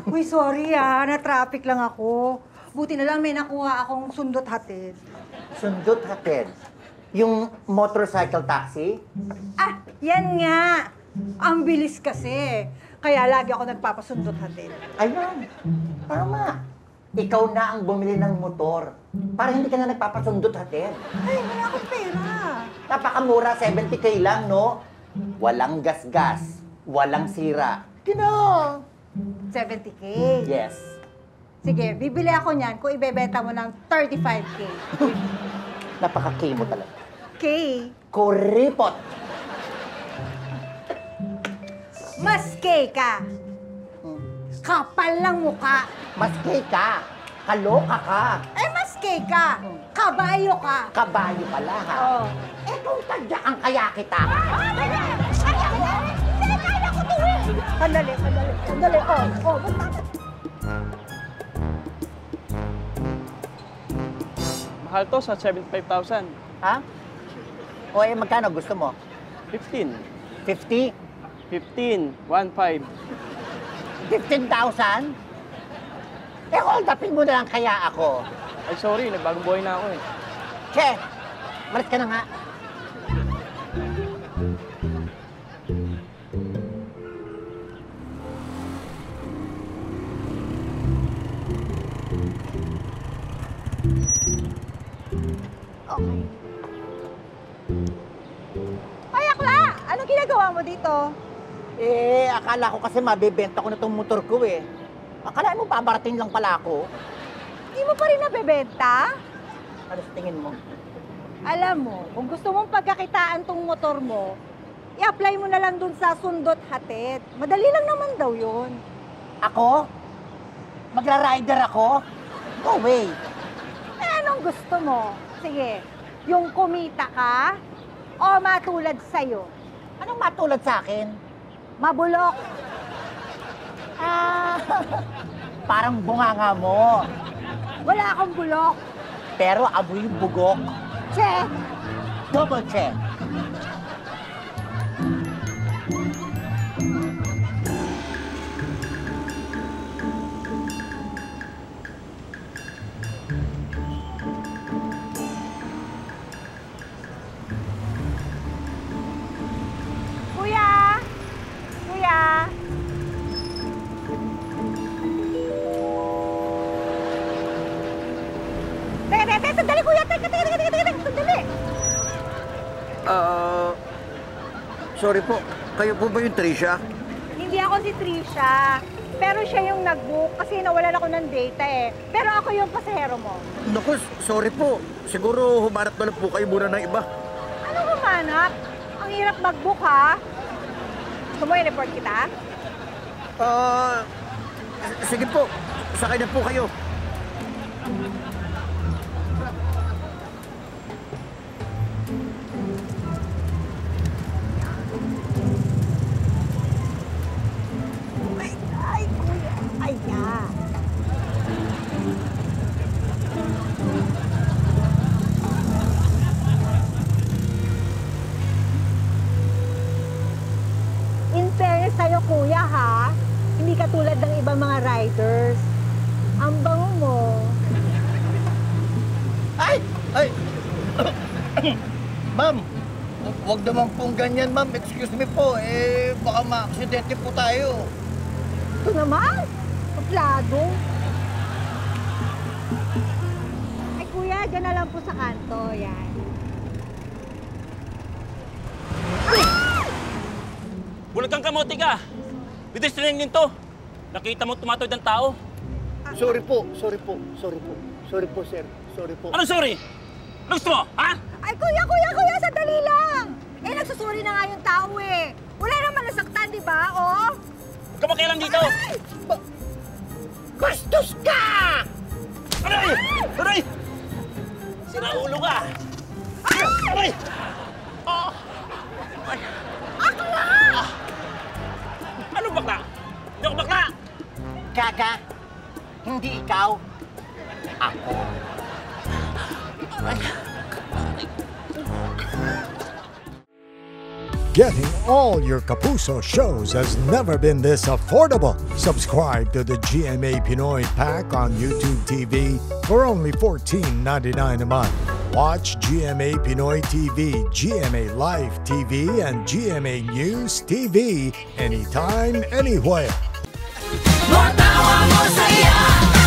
Uy, sorry na-traffic lang ako. Buti na lang may nakuha akong sundot hatid. Sundot hatid? Yung motorcycle taxi? Ah, yan nga. Ang bilis kasi. Kaya lagi ako nagpapasundot hatid. Ayun, tama. Ikaw na ang bumili ng motor para hindi ka na nagpapasundot hatid. Ay, wala akong pera. Napakamura, 70K lang, no? Walang gasgas, walang sira. Kino? 70K. Yes. Sige, bibili ako niyan kung ibebenta mo ng 35K. Napaka-K mo talaga. K? Kuripot. Mas K ka. Kapal ng mukha. Mas K ka. Kaloka ka. Eh, mas K ka. Kabayo ka. Kabayo pala, ha? Oo. Eh, kung tadya ang kaya kita. Sandali. Oh, ba't Mahal to sa 75,000. Ha? O eh, magkano gusto mo? 15. 50? 15. 1.5. 15,000? Eh, hold upin mo na lang kaya ako. Ay, sorry. Nagbagong buhay na ako eh. Che, malis ka na nga. Okay. Ay, Akla! Anong ginagawa mo dito? Eh, akala ko kasi mabebenta ko na tong motor ko eh. Akala mo babarating lang pala ako? Hindi mo pa rin nabebenta? Ano sa tingin mo? Alam mo, kung gusto mong pagkakitaan tong motor mo, i-apply mo na lang dun sa sundot hatid. Madali lang naman daw yun. Ako? Magra-rider ako? No way. Eh, anong gusto mo? Sige, yung kumita ka o matulad sa'yo? Anong matulad sa akin? Mabulok. Ah, parang bunganga mo. Wala akong bulok. Pero amoy yung bugok. Che! Double check. Kuya! Kuya! Teka, sandali kuya! Teka, sandali! Sorry po. Kayo po ba yung Trisha? Hindi ako si Trisha. Pero siya yung nag-book kasi nawalan ako ng data eh. Pero ako yung pasahero mo. Naku, sorry po. Siguro humanap na lang po kayo muna ng iba. Ano humanap? Ang hirap mag-book ha? Gusto mo i-report kita? Sige po. Sakay na po kayo. Ay, kuya. Ay, ya. In fairness sa'yo, kuya, ha? Hindi ka tulad ng ibang mga riders. Ang bango mo. Ay! Ay! Ma'am, huwag naman pong ganyan, ma'am. Excuse me po. Eh, baka ma-aksidente po tayo. Ito naman. Paplado. Ay, kuya, dyan na lang po sa kanto. Yan. Bulag kang kamote ka! Pedestrian din to! Nakita mo tumatawid ng tao? Sorry po. Sorry po, sir. Sorry po. Anong sorry? Ano gusto mo, ha? Ay, kuya, sandali lang. Eh, nagsusuri na nga yung tao eh. Wala naman nasaktan, di ba? Oh? Huwag ka makialam dito! Ay! Bastos ka! Aray! Aray! Sinaulo ka! Aray! Oh! Ay! Akla! Ano bakla? Hindi ako bakla! Gaga, hindi ikaw. Ako. Aray! Getting all your Kapuso shows has never been this affordable. Subscribe to the GMA Pinoy Pack on YouTube TV for only $14.99 a month. Watch GMA Pinoy TV, GMA Live TV, and GMA News TV anytime, anywhere. Matawa mo saya.